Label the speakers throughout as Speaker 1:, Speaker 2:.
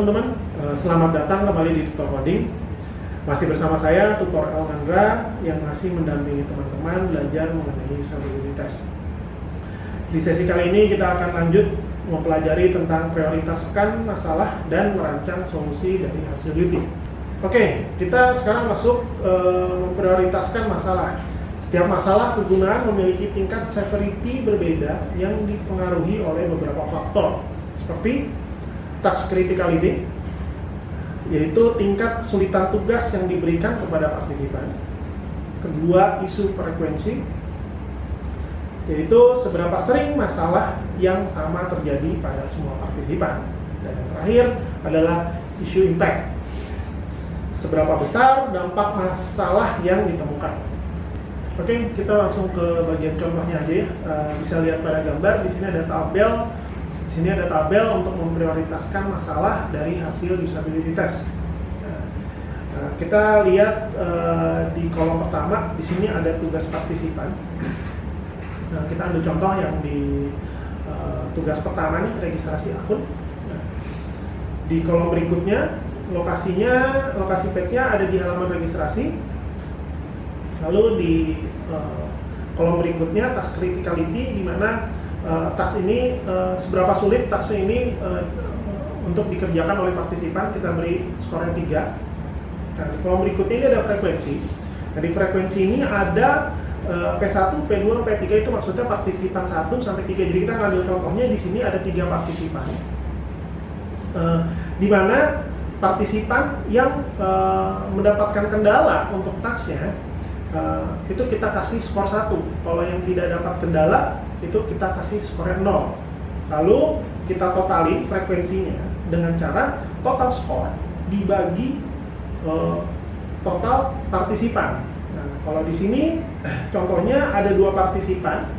Speaker 1: teman-teman, selamat datang kembali di Tutor Coding. Masih bersama saya, Tutor Elnandra, yang masih mendampingi teman-teman belajar mengenai usability test. Di sesi kali ini kita akan lanjut mempelajari tentang prioritaskan masalah dan merancang solusi dari hasil UT. Oke, kita sekarang masuk memprioritaskan masalah. Setiap masalah kegunaan memiliki tingkat severity berbeda yang dipengaruhi oleh beberapa faktor, seperti task criticality, yaitu tingkat kesulitan tugas yang diberikan kepada partisipan. Kedua, isu frekuensi, yaitu seberapa sering masalah yang sama terjadi pada semua partisipan. Dan yang terakhir adalah isu impact, seberapa besar dampak masalah yang ditemukan. Oke, kita langsung ke bagian contohnya aja ya. Bisa lihat pada gambar, di sini ada tabel. Di sini ada tabel untuk memprioritaskan masalah dari hasil usability test. Kita lihat di kolom pertama, di sini ada tugas partisipan. Kita ambil contoh yang di tugas pertama nih, registrasi akun. Di kolom berikutnya, lokasi page-nya ada di halaman registrasi. Lalu di kolom berikutnya, task criticality, di mana task ini seberapa sulit task ini untuk dikerjakan oleh partisipan, kita beri skornya 3. Nah, di kolom berikutnya ini ada frekuensi. Nah, di frekuensi ini ada P1, P2, P3, itu maksudnya partisipan 1 sampai 3. Jadi kita ngambil contohnya di sini ada 3 partisipan. Di mana partisipan yang mendapatkan kendala untuk tasknya itu kita kasih skor 1. Kalau yang tidak dapat kendala itu kita kasih skornya 0. Lalu kita totalin frekuensinya dengan cara total skor dibagi total partisipan. Nah, kalau di sini contohnya ada 2 partisipan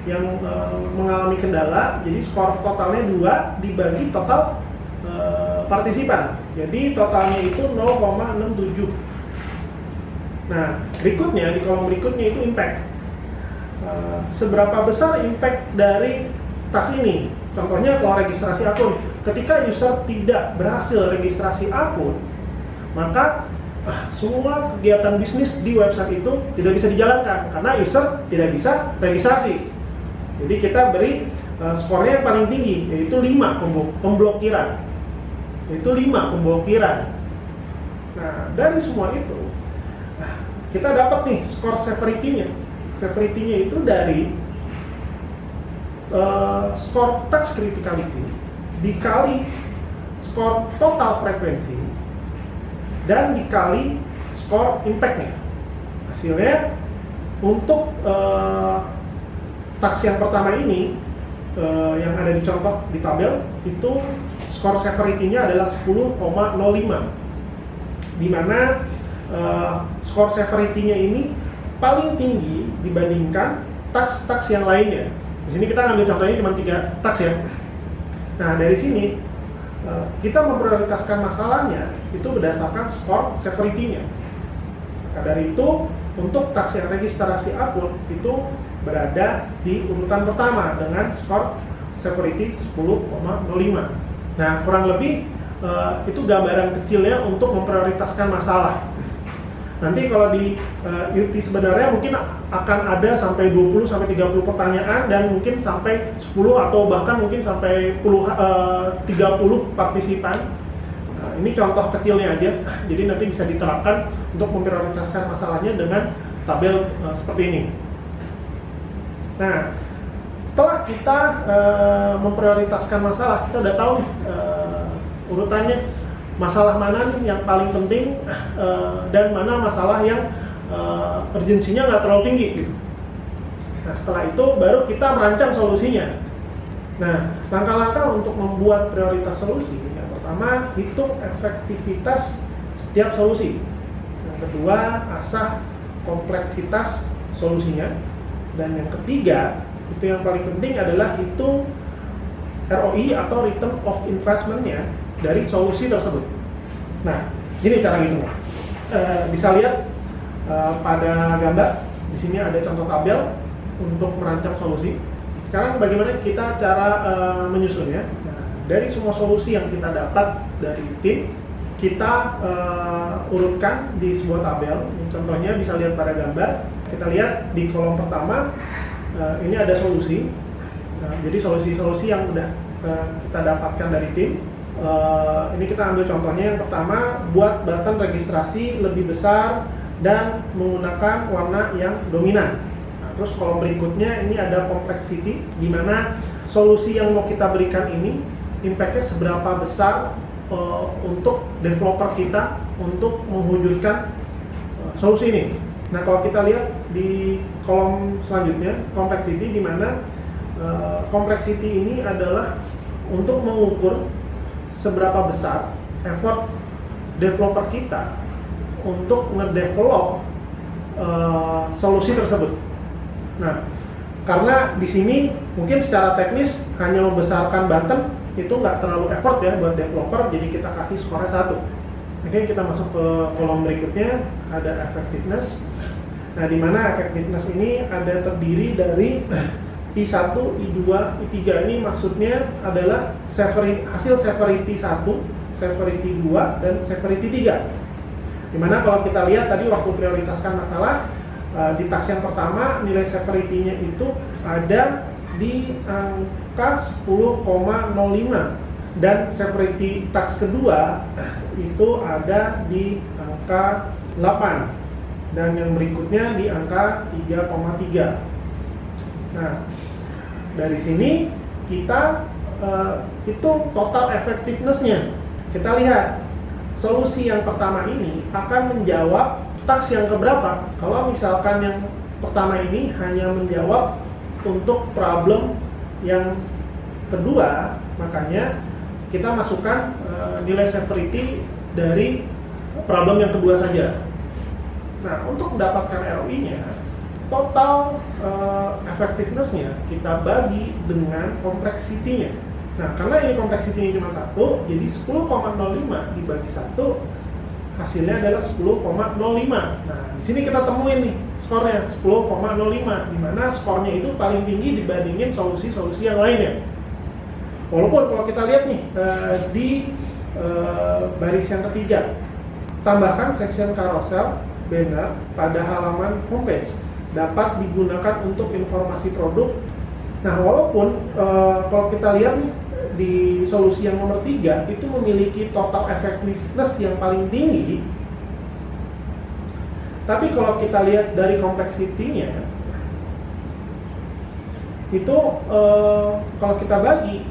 Speaker 1: yang mengalami kendala, jadi skor totalnya 2 dibagi total partisipan. Jadi totalnya itu 0,67. Nah, berikutnya di kolom berikutnya itu impact. Seberapa besar impact dari task ini? Contohnya kalau registrasi akun, ketika user tidak berhasil registrasi akun, maka semua kegiatan bisnis di website itu tidak bisa dijalankan karena user tidak bisa registrasi. Jadi kita beri skornya yang paling tinggi, yaitu 5 pemblokiran. Yaitu 5 pemblokiran. Nah, dari semua itu kita dapat nih skor severity-nya. Severity-nya itu dari skor task criticality dikali skor total frekuensi dan dikali skor impact-nya. Hasilnya untuk task yang pertama ini yang ada di contoh di tabel itu skor severity-nya adalah 10,05, di mana skor severity-nya ini paling tinggi dibandingkan task-task yang lainnya. Di sini kita ngambil contohnya cuma 3 task ya. Nah, dari sini kita memprioritaskan masalahnya itu berdasarkan skor severity-nya. Maka dari itu, untuk task yang registrasi akun itu berada di urutan pertama dengan skor severity 10,05. Nah, kurang lebih itu gambaran kecilnya untuk memprioritaskan masalah. Nanti kalau di UT sebenarnya mungkin akan ada sampai 20 sampai 30 pertanyaan dan mungkin sampai 10 atau bahkan mungkin sampai 30 partisipan. Nah, ini contoh kecilnya aja. Jadi nanti bisa diterapkan untuk memprioritaskan masalahnya dengan tabel seperti ini. Nah, setelah kita memprioritaskan masalah, kita udah tahu nih urutannya. Masalah mana yang paling penting dan mana masalah yang urgensinya nggak terlalu tinggi gitu. Nah, setelah itu baru kita merancang solusinya. Nah, langkah-langkah untuk membuat prioritas solusi, yang pertama, hitung efektivitas setiap solusi. Yang kedua, asah kompleksitas solusinya. Dan yang ketiga, itu yang paling penting adalah hitung ROI atau return of investment-nya dari solusi tersebut. Nah, gini cara ngitungnya. Bisa lihat pada gambar. Di sini ada contoh tabel untuk merancang solusi. Sekarang bagaimana kita cara menyusunnya? Nah, dari semua solusi yang kita dapat dari tim, kita urutkan di sebuah tabel. Contohnya bisa lihat pada gambar. Kita lihat di kolom pertama, ini ada solusi. Nah, jadi solusi-solusi yang udah kita dapatkan dari tim. Ini kita ambil contohnya. Yang pertama, buat button registrasi lebih besar dan menggunakan warna yang dominan. Nah, terus kolom berikutnya ini ada complexity, di mana solusi yang mau kita berikan ini impact-nya seberapa besar untuk developer kita untuk mewujudkan solusi ini. Nah, kalau kita lihat di kolom selanjutnya, complexity, di mana complexity ini adalah untuk mengukur seberapa besar effort developer kita untuk ngedevelop solusi tersebut. Nah, karena di sini mungkin secara teknis hanya membesarkan button itu nggak terlalu effort ya buat developer, jadi kita kasih skornya 1. Oke, kita masuk ke kolom berikutnya, ada effectiveness. Nah, di mana effectiveness ini ada terdiri dari I1, I2, I3. Ini maksudnya adalah hasil severity 1, severity 2, dan severity 3. Dimana kalau kita lihat tadi waktu prioritaskan masalah, di task yang pertama nilai severity-nya itu ada di angka 10,05, dan severity task kedua itu ada di angka 8, dan yang berikutnya di angka 3,3. Nah, dari sini kita hitung total effectiveness-nya. Kita lihat solusi yang pertama ini akan menjawab task yang keberapa. Kalau misalkan yang pertama ini hanya menjawab untuk problem yang kedua, makanya kita masukkan nilai severity dari problem yang kedua saja. Nah, untuk mendapatkan ROI-nya, total effectiveness-nya kita bagi dengan complexity-nya. Nah, karena ini complexity-nya cuma 1, jadi 10,05 dibagi 1, hasilnya adalah 10,05. Nah, di sini kita temuin nih skornya 10,05, di mana skornya itu paling tinggi dibandingin solusi-solusi yang lainnya. Walaupun kalau kita lihat nih di baris yang ketiga, tambahkan section carousel banner pada halaman homepage dapat digunakan untuk informasi produk. Nah, walaupun kalau kita lihat nih di solusi yang nomor 3 itu memiliki total effectiveness yang paling tinggi, tapi kalau kita lihat dari complexity-nya itu kalau kita bagi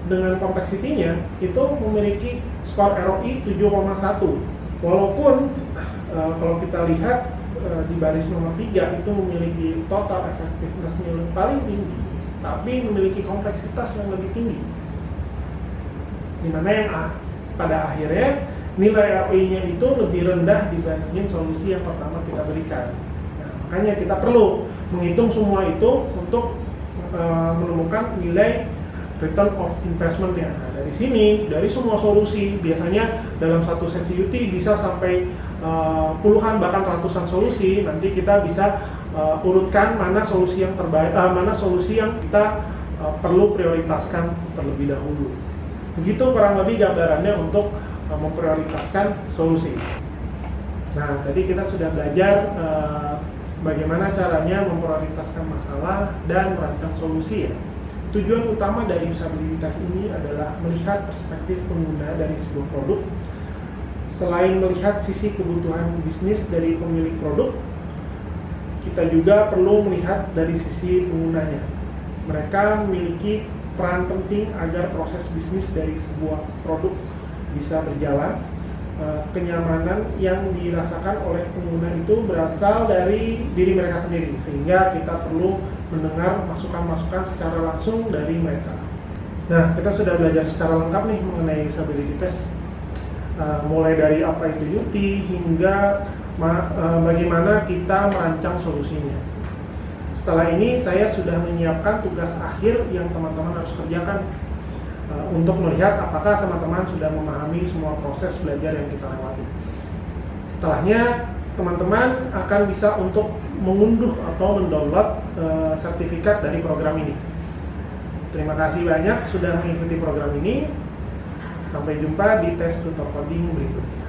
Speaker 1: dengan complexity-nya itu memiliki skor ROI 7,1. Walaupun kalau kita lihat di baris nomor 3 itu memiliki total effectiveness-nya yang paling tinggi, tapi memiliki kompleksitas yang lebih tinggi, dimana yang pada akhirnya nilai ROI-nya itu lebih rendah dibandingin solusi yang pertama kita berikan. Nah, makanya kita perlu menghitung semua itu untuk menemukan nilai return of investment-nya. Nah, dari sini, dari semua solusi, biasanya dalam satu sesi UT bisa sampai puluhan bahkan ratusan solusi. Nanti kita bisa urutkan mana solusi yang terbaik, mana solusi yang kita perlu prioritaskan terlebih dahulu. Begitu kurang lebih gambarannya untuk memprioritaskan solusi. Nah, tadi kita sudah belajar bagaimana caranya memprioritaskan masalah dan merancang solusi ya. Tujuan utama dari usabilitas ini adalah melihat perspektif pengguna dari sebuah produk. Selain melihat sisi kebutuhan bisnis dari pemilik produk, kita juga perlu melihat dari sisi penggunanya. Mereka memiliki peran penting agar proses bisnis dari sebuah produk bisa berjalan. Kenyamanan yang dirasakan oleh pengguna itu berasal dari diri mereka sendiri, sehingga kita perlu mendengar masukan-masukan secara langsung dari mereka. Nah, kita sudah belajar secara lengkap nih mengenai usability test, mulai dari apa itu UT hingga bagaimana kita merancang solusinya. Setelah ini saya sudah menyiapkan tugas akhir yang teman-teman harus kerjakan untuk melihat apakah teman-teman sudah memahami semua proses belajar yang kita lewati. Setelahnya, teman-teman akan bisa untuk mengunduh atau mendownload sertifikat dari program ini. Terima kasih banyak sudah mengikuti program ini. Sampai jumpa di tes tutor coding berikutnya.